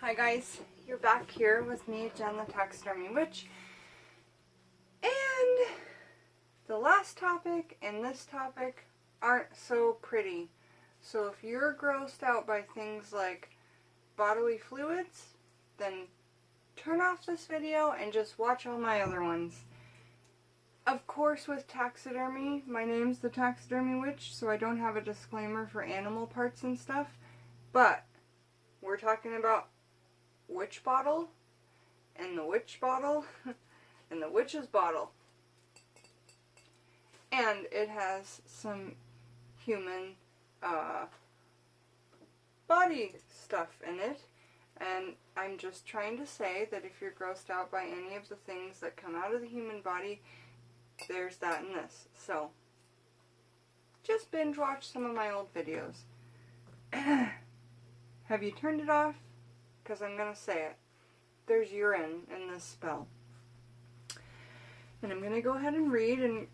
Hi guys, you're back here with me, Jen the Taxidermy Witch, and the last topic and this topic aren't so pretty. So if you're grossed out by things like bodily fluids, then turn off this video and just watch all my other ones. Of course, with taxidermy, my name's the Taxidermy Witch, so I don't have a disclaimer for animal parts and stuff, but we're talking about witch bottle, and the witch bottle, and the witch's bottle. And it has some human body stuff in it. And I'm just trying to say that if you're grossed out by any of the things that come out of the human body, there's that in this. So, just binge watch some of my old videos. Have you turned it off? Because I'm going to say it. There's urine in this spell. And I'm going to go ahead and read, and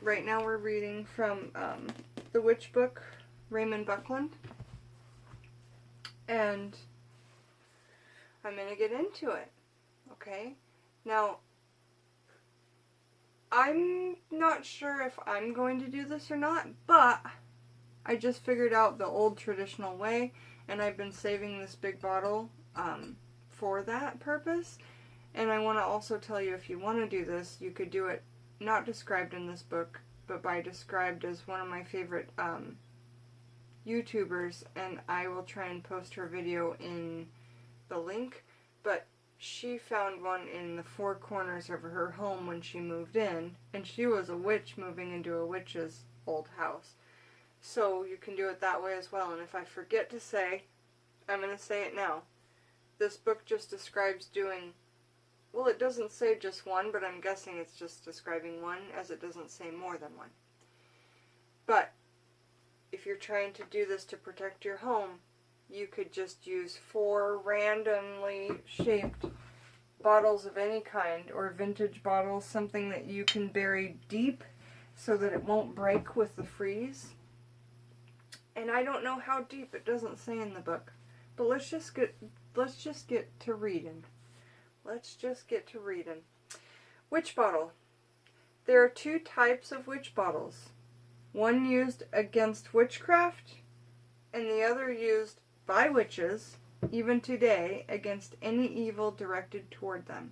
right now we're reading from the witch book, Raymond Buckland. And I'm going to get into it. Okay? Now, I'm not sure if I'm going to do this or not, but I just figured out the old traditional way, and I've been saving this big bottle for that purpose. And I want to also tell you, if you want to do this, you could do it not described in this book, but by described as one of my favorite YouTubers, and I will try and post her video in the link. But she found one in the four corners of her home when she moved in, and she was a witch moving into a witch's old house. So you can do it that way as well. And if I forget to say, I'm going to say it now. This book just describes doing, well, it doesn't say just one, but I'm guessing it's just describing one, as it doesn't say more than one. But if you're trying to do this to protect your home, you could just use 4 randomly shaped bottles of any kind, or vintage bottles, something that you can bury deep so that it won't break with the freeze. And I don't know how deep, it doesn't say in the book. But let's just get to reading. Let's just get to reading. Witch bottle. There are 2 types of witch bottles. One used against witchcraft, and the other used by witches, even today, against any evil directed toward them.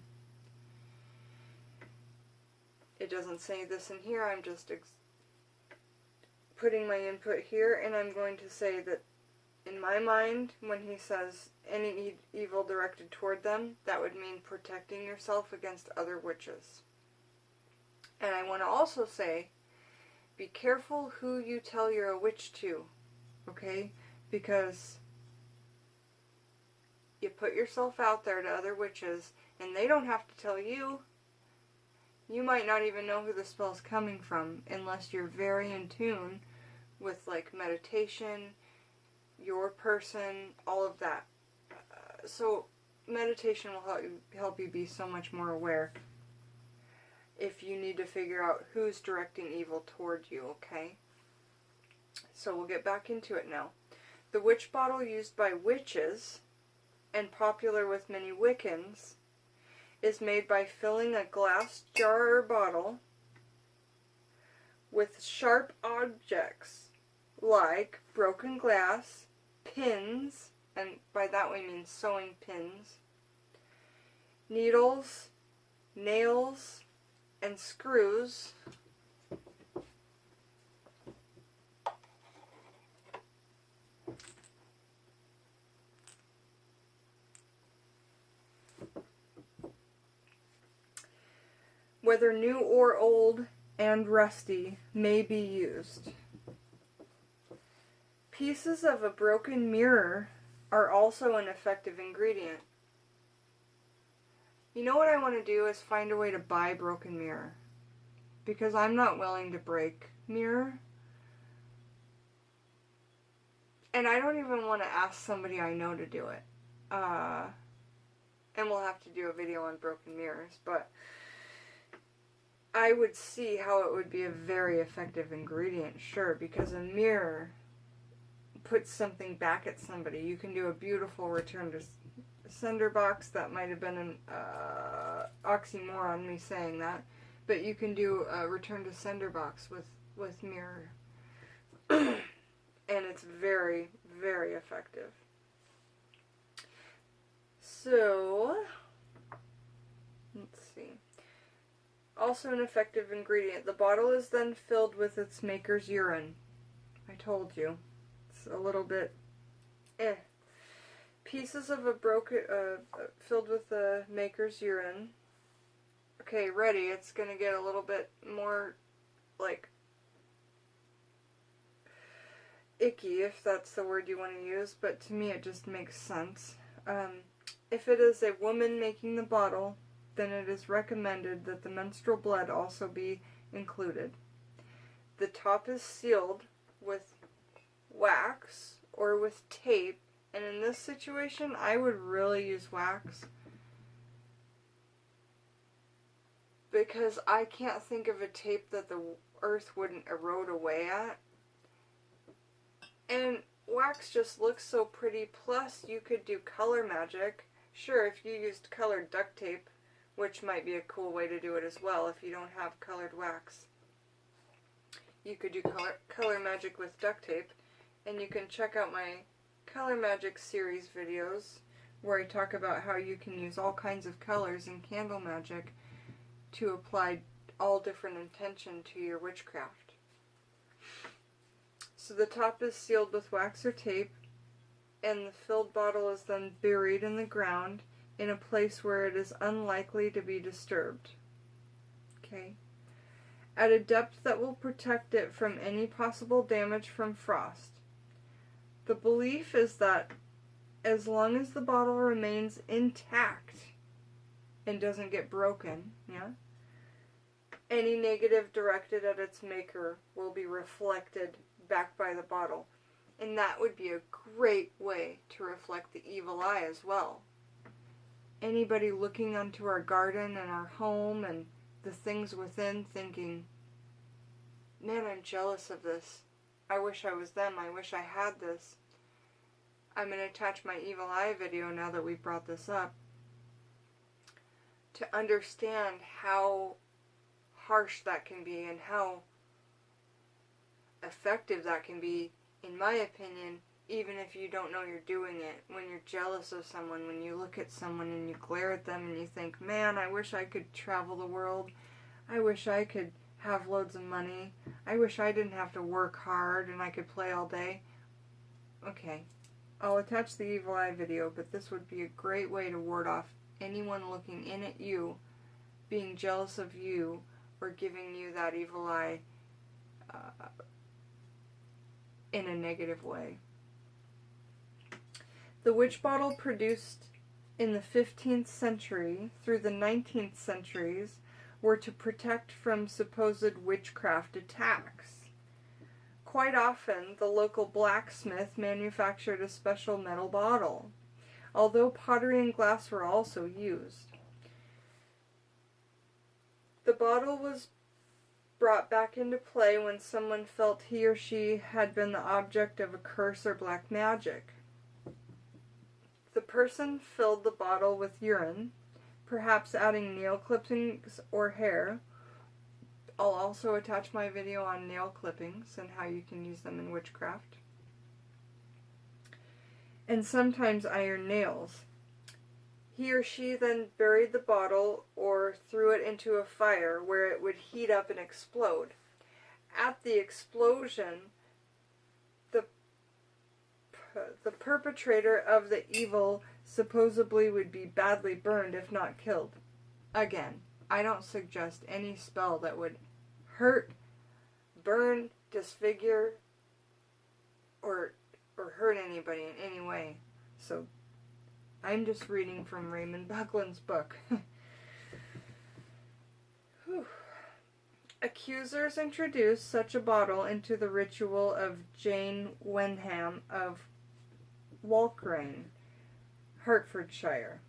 It doesn't say this in here, I'm just putting my input here, and I'm going to say that in my mind, when he says any evil directed toward them, that would mean protecting yourself against other witches. And I want to also say, be careful who you tell you're a witch to, okay? Because you put yourself out there to other witches, and they don't have to tell you. You might not even know who the spell's coming from, unless you're very in tune with, like, meditation, your person, all of that. So meditation will help you be so much more aware if you need to figure out who's directing evil toward you, okay? So we'll get back into it now. The witch bottle used by witches, and popular with many Wiccans, is made by filling a glass jar or bottle with sharp objects like broken glass, pins, and by that we mean sewing pins, needles, nails, and screws, whether new or old and rusty, may be used. Pieces of a broken mirror are also an effective ingredient. You know what I want to do is find a way to buy broken mirror. Because I'm not willing to break mirror. And I don't even want to ask somebody I know to do it. And we'll have to do a video on broken mirrors, but I would see how it would be a very effective ingredient, sure, because a mirror puts something back at somebody. You can do a beautiful return to cinder box. That might have been an oxymoron, me saying that. But you can do a return to sender box with mirror. And it's very, very effective. So, let's see. Also an effective ingredient. The bottle is then filled with its maker's urine. I told you. It's a little bit Pieces of a broken, filled with the maker's urine. Okay, ready. It's gonna get a little bit more, like, icky, if that's the word you want to use, but to me it just makes sense. If it is a woman making the bottle, then it is recommended that the menstrual blood also be included. The top is sealed with wax or with tape, and in this situation I would really use wax, because I can't think of a tape that the earth wouldn't erode away at. And wax just looks so pretty, plus you could do color magic. Sure, if you used colored duct tape, which might be a cool way to do it as well if you don't have colored wax. You could do color magic with duct tape, and you can check out my color magic series videos where I talk about how you can use all kinds of colors in candle magic to apply all different intention to your witchcraft. So the top is sealed with wax or tape, and the filled bottle is then buried in the ground in a place where it is unlikely to be disturbed. Okay? At a depth that will protect it from any possible damage from frost. The belief is that as long as the bottle remains intact and doesn't get broken, any negative directed at its maker will be reflected back by the bottle. And that would be a great way to reflect the evil eye as well. Anybody looking onto our garden and our home and the things within thinking, man, I'm jealous of this. I wish I was them. I wish I had this. I'm going to attach my evil eye video now that we've brought this up to understand how harsh that can be and how effective that can be, in my opinion, even if you don't know you're doing it. When you're jealous of someone, when you look at someone and you glare at them and you think, man, I wish I could travel the world. I wish I could have loads of money. I wish I didn't have to work hard and I could play all day. Okay, I'll attach the evil eye video, but this would be a great way to ward off anyone looking in at you, being jealous of you, or giving you that evil eye in a negative way. The witch bottle produced in the 15th century through the 19th centuries were to protect from supposed witchcraft attacks. Quite often, the local blacksmith manufactured a special metal bottle, although pottery and glass were also used. The bottle was brought back into play when someone felt he or she had been the object of a curse or black magic. The person filled the bottle with urine, perhaps adding nail clippings or hair. I'll also attach my video on nail clippings and how you can use them in witchcraft. And sometimes iron nails. He or she then buried the bottle or threw it into a fire where it would heat up and explode. At the explosion, the perpetrator of the evil supposedly would be badly burned if not killed. Again, I don't suggest any spell that would hurt, burn, disfigure, or hurt anybody in any way. So I'm just reading from Raymond Buckland's book. Accusers introduced such a bottle into the ritual of Jane Wenham of Walkrain, Hertfordshire.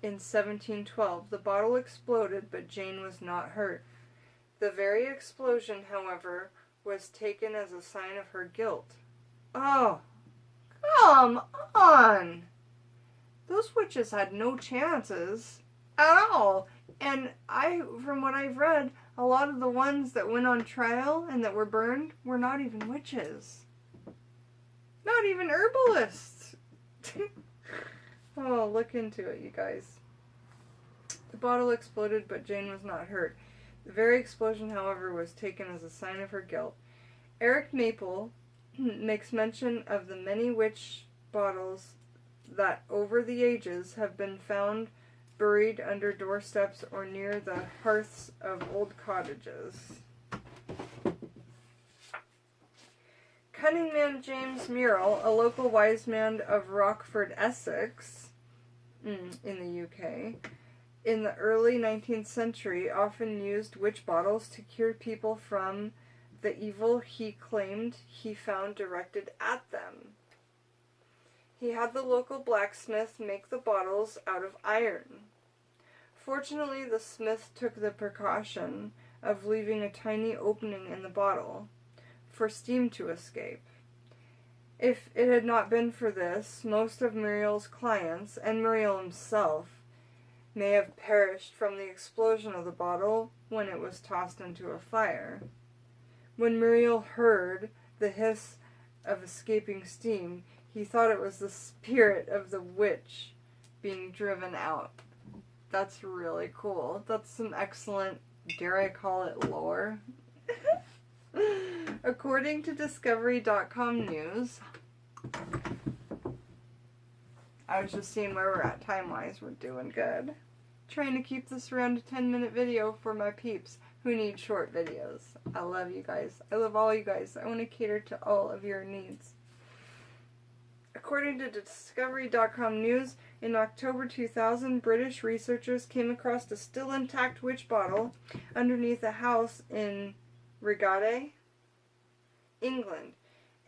In 1712, the bottle exploded, but Jane was not hurt. The very explosion, however, was taken as a sign of her guilt. Oh, come on! those witches had no chances at all. And from what I've read, a lot of the ones that went on trial and that were burned were not even witches. Not even herbalists. Oh, look into it, you guys. The bottle exploded, but Jane was not hurt. The very explosion, however, was taken as a sign of her guilt. Eric Maple makes mention of the many witch bottles that over the ages have been found buried under doorsteps or near the hearths of old cottages. Cunningman James Murrell, a local wise man of Rockford, Essex, in the UK, in the early 19th century, often used witch bottles to cure people from the evil he claimed he found directed at them. He had the local blacksmith make the bottles out of iron. Fortunately, the smith took the precaution of leaving a tiny opening in the bottle for steam to escape. If it had not been for this, most of Muriel's clients, and Muriel himself, may have perished from the explosion of the bottle when it was tossed into a fire. When Muriel heard the hiss of escaping steam, he thought it was the spirit of the witch being driven out. That's really cool. That's some excellent, dare I call it, lore. According to Discovery.com news, I was just seeing where we're at time-wise. We're doing good. Trying to keep this around a 10-minute video for my peeps who need short videos. I love you guys. I love all you guys. I want to cater to all of your needs. According to Discovery.com news, in October 2000, British researchers came across a still intact witch bottle underneath a house in Reigate, England.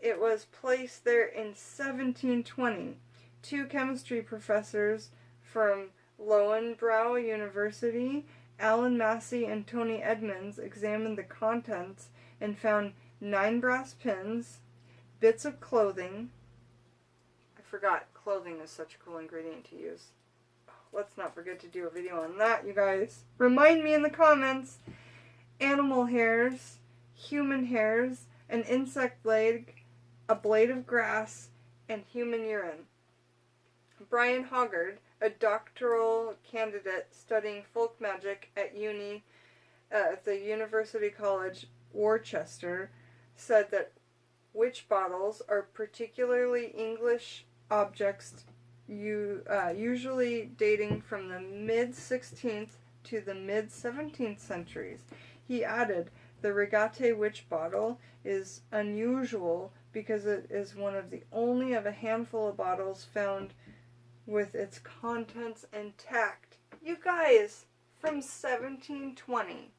It was placed there in 1720. Two chemistry professors from Loughborough University, Alan Massey and Tony Edmonds, examined the contents and found 9 brass pins, bits of clothing. I forgot clothing is such a cool ingredient to use. Let's not forget to do a video on that, you guys. Remind me in the comments. Animal hairs, human hairs, an insect leg, a blade of grass, and human urine. Brian Hoggard, a doctoral candidate studying folk magic at the University College, Worcester, said that witch bottles are particularly English objects, usually dating from the mid-16th to the mid-17th centuries. He added, the Reigate witch bottle is unusual because it is one of the only of a handful of bottles found with its contents intact. You guys, from 1720,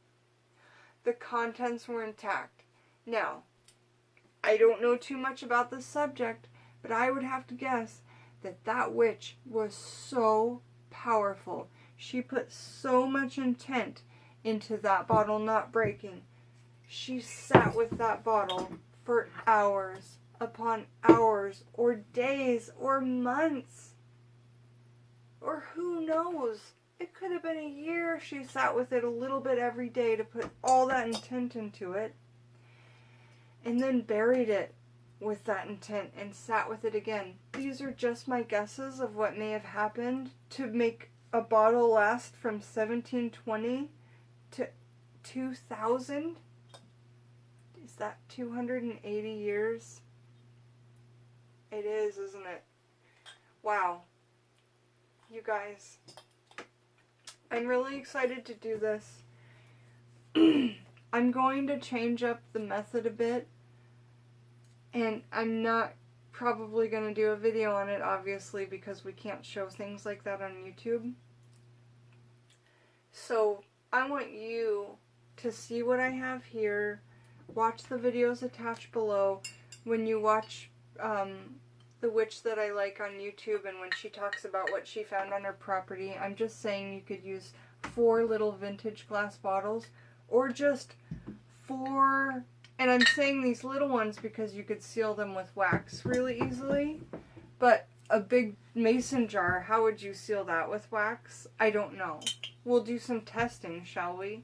the contents were intact. Now, I don't know too much about this subject, but I would have to guess that that witch was so powerful. She put so much intent into that bottle not breaking. She sat with that bottle for hours upon hours, or days, or months. Or who knows? It could have been a year she sat with it a little bit every day to put all that intent into it. And then buried it with that intent and sat with it again. These are just my guesses of what may have happened to make a bottle last from 1720 to 2000. Is that 280 years? It is, isn't it? Wow. You guys, I'm really excited to do this. I'm going to change up the method a bit, and I'm not probably going to do a video on it, obviously, because we can't show things like that on YouTube. So I want you to see what I have here, watch the videos attached below. When you watch the witch that I like on YouTube, and when she talks about what she found on her property, I'm just saying you could use 4 little vintage glass bottles, or just 4, and I'm saying these little ones because you could seal them with wax really easily, but a big mason jar, how would you seal that with wax? I don't know. We'll do some testing, shall we?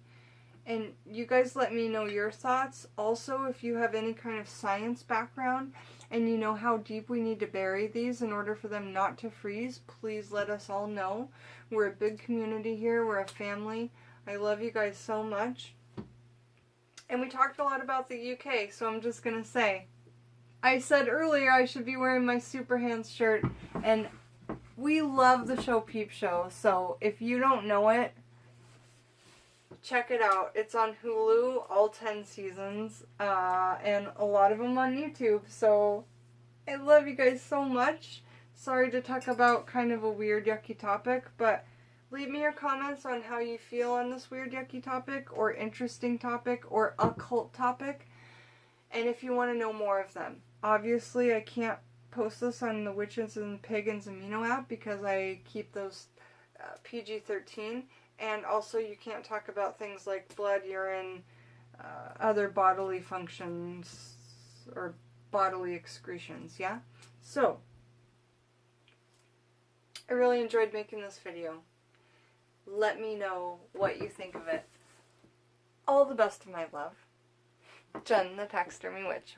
And you guys let me know your thoughts. Also, if you have any kind of science background and you know how deep we need to bury these in order for them not to freeze, please let us all know. We're a big community here. We're a family. I love you guys so much. And we talked a lot about the UK, so I'm just going to say, I said earlier I should be wearing my Super Hands shirt, and we love the show Peep Show, so if you don't know it, check it out. It's on Hulu, all 10 seasons, and a lot of them on YouTube, so I love you guys so much. Sorry to talk about kind of a weird, yucky topic, but leave me your comments on how you feel on this weird, yucky topic, or interesting topic, or occult topic, and if you want to know more of them. Obviously, I can't post this on the Witches and Pagans Amino app because I keep those PG-13, and also you can't talk about things like blood, urine, other bodily functions, or bodily excretions, yeah? So, I really enjoyed making this video. Let me know what you think of it. All the best of my love. Jen, the Taxidermy Witch.